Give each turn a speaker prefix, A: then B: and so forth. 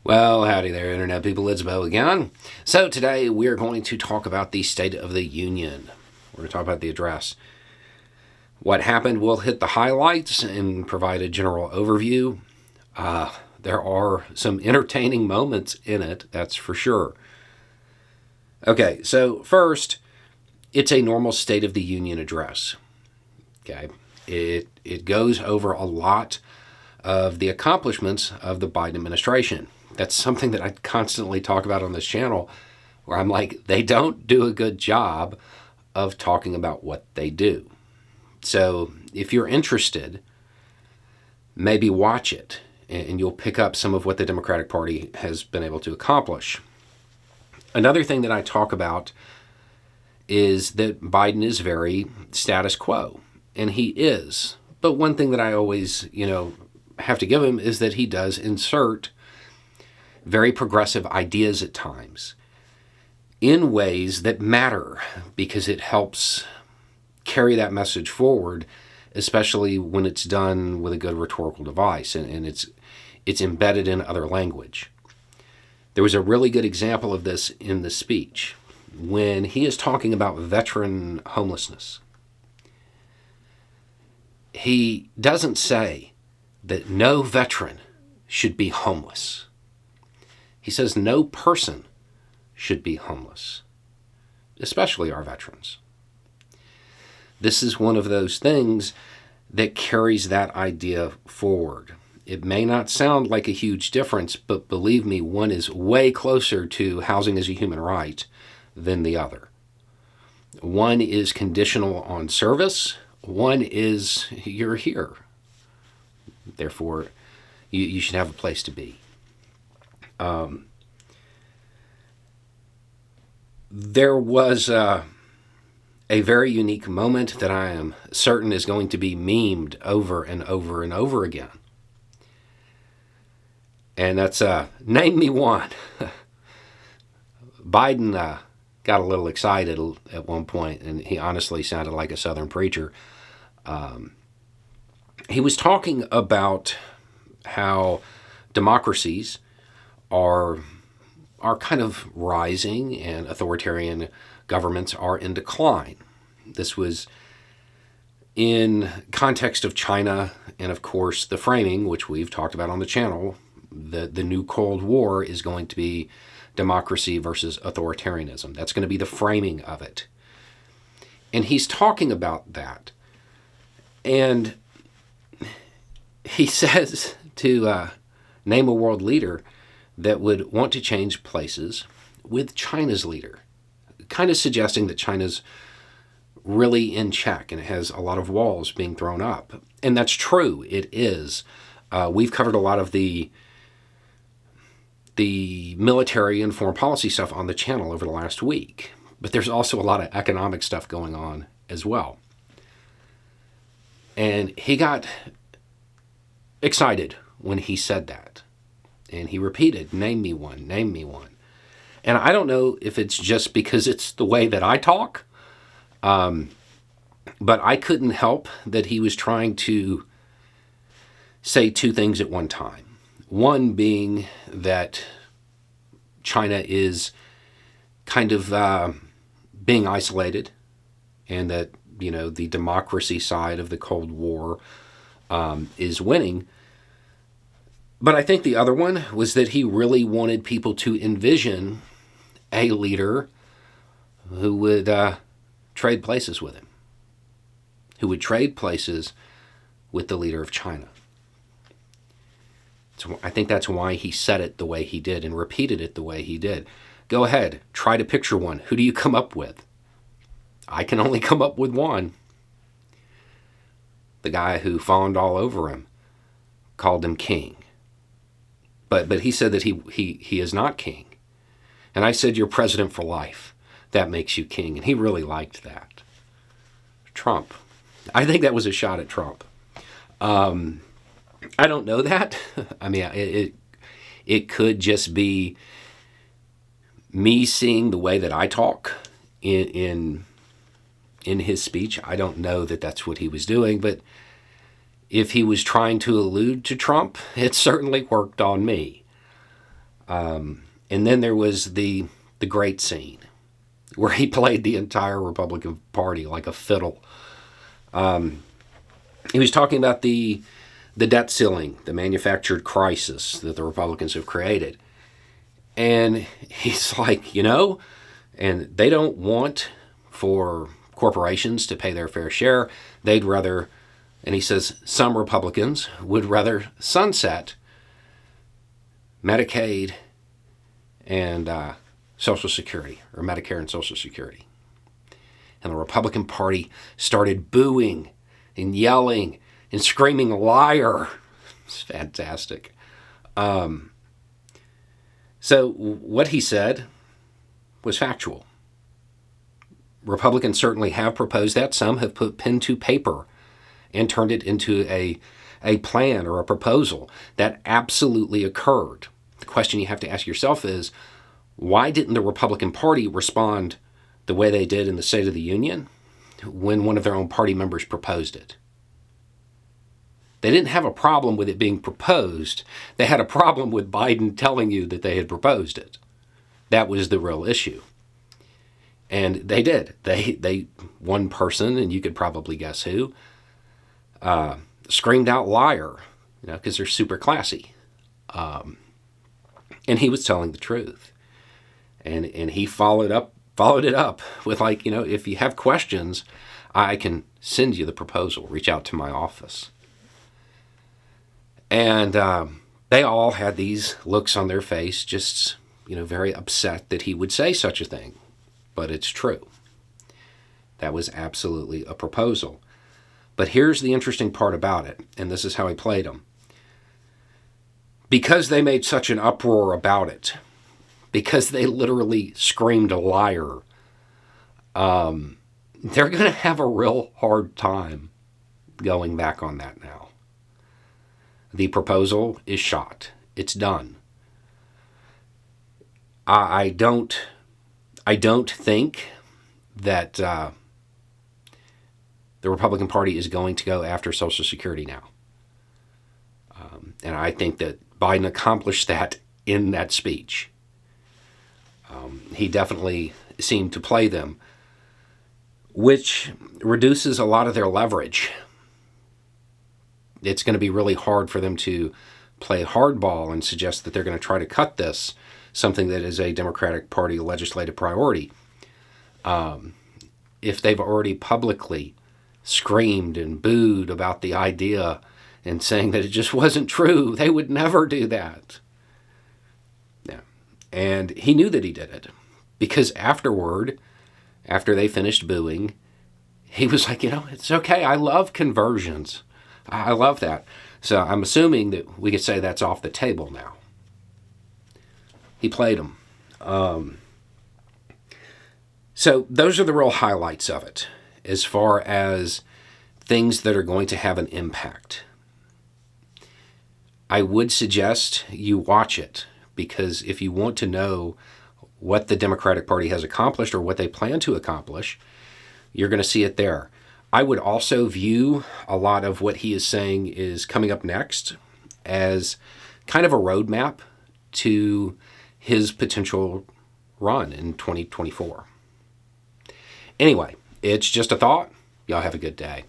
A: Well, howdy there, Internet people. It's Bo again. So, today we're going to talk about the State of the Union. We're going to talk about the address. What happened, we'll hit the highlights and provide a general overview. There are some entertaining moments in it, that's for sure. Okay, so first, it's a normal State of the Union address. Okay, it goes over a lot of the accomplishments of the Biden administration. That's something that I constantly talk about on this channel, where I'm like, they don't do a good job of talking about what they do. So if you're interested, maybe watch it, and you'll pick up some of what the Democratic Party has been able to accomplish. Another thing that I talk about is that Biden is very status quo, and he is. But one thing that I always, have to give him is that he does insert very progressive ideas at times in ways that matter because it helps carry that message forward, especially when it's done with a good rhetorical device and it's embedded in other language. There was a really good example of this in the speech when he is talking about veteran homelessness. He doesn't say that no veteran should be homeless. He says no person should be homeless, especially our veterans. This is one of those things that carries that idea forward. It may not sound like a huge difference, but believe me, one is way closer to housing as a human right than the other. One is conditional on service. One is you're here. Therefore, you should have a place to be. There was a very unique moment that I am certain is going to be memed over and over and over again. And that's name me one. Biden got a little excited at one point, and he honestly sounded like a Southern preacher. He was talking about how democracies are kind of rising and authoritarian governments are in decline. This was in context of China and, of course, the framing, which we've talked about on the channel. The new Cold War is going to be democracy versus authoritarianism. That's going to be the framing of it. And he's talking about that. And he says to name a world leader that would want to change places with China's leader, kind of suggesting that China's really in check and it has a lot of walls being thrown up. And that's true, it is. We've covered a lot of the military and foreign policy stuff on the channel over the last week, but there's also a lot of economic stuff going on as well. And he got excited when he said that. And he repeated, name me one, name me one. And I don't know if it's just because it's the way that I talk, but I couldn't help that he was trying to say two things at one time. One being that China is kind of being isolated and that, the democracy side of the Cold War is winning. But I think the other one was that he really wanted people to envision a leader who would trade places with him, who would trade places with the leader of China. So I think that's why he said it the way he did and repeated it the way he did. Go ahead, try to picture one. Who do you come up with? I can only come up with one. The guy who fawned all over him called him king. But he said that he is not king. And I said, you're president for life. That makes you king. And he really liked that. Trump. I think that was a shot at Trump. I don't know that. I mean, it could just be me seeing the way that I talk in his speech. I don't know that that's what he was doing, but if he was trying to allude to Trump, it certainly worked on me. And then there was the great scene where he played the entire Republican Party like a fiddle. He was talking about the debt ceiling, the manufactured crisis that the Republicans have created. And he's like, and they don't want for corporations to pay their fair share. They'd rather, and he says some Republicans would rather sunset Medicaid and Social Security, or Medicare and Social Security. And the Republican Party started booing and yelling and screaming liar. It's fantastic. So what he said was factual. Republicans certainly have proposed that. Some have put pen to paper and turned it into a plan or a proposal. That absolutely occurred. The question you have to ask yourself is, why didn't the Republican Party respond the way they did in the State of the Union when one of their own party members proposed it? They didn't have a problem with it being proposed. They had a problem with Biden telling you that they had proposed it. That was the real issue. And they did. They one person, and you could probably guess who, screamed out liar, because they're super classy. And he was telling the truth. And he followed it up with if you have questions, I can send you the proposal. Reach out to my office. And they all had these looks on their face, just, very upset that he would say such a thing. But it's true. That was absolutely a proposal. But here's the interesting part about it, and this is how he played them. Because they made such an uproar about it, because they literally screamed a liar, they're going to have a real hard time going back on that now. The proposal is shot. It's done. I don't think that the Republican Party is going to go after Social Security now. And I think that Biden accomplished that in that speech. He definitely seemed to play them, which reduces a lot of their leverage. It's going to be really hard for them to play hardball and suggest that they're going to try to cut this, something that is a Democratic Party legislative priority. If they've already publicly screamed and booed about the idea and saying that it just wasn't true, they would never do that. Yeah. And he knew that he did it, because afterward, after they finished booing, he was like, it's okay. I love conversions. I love that. So I'm assuming that we could say that's off the table now. He played them. So those are the real highlights of it as far as things that are going to have an impact. I would suggest you watch it, because if you want to know what the Democratic Party has accomplished or what they plan to accomplish, you're going to see it there. I would also view a lot of what he is saying is coming up next as kind of a roadmap to his potential run in 2024. Anyway, it's just a thought. Y'all have a good day.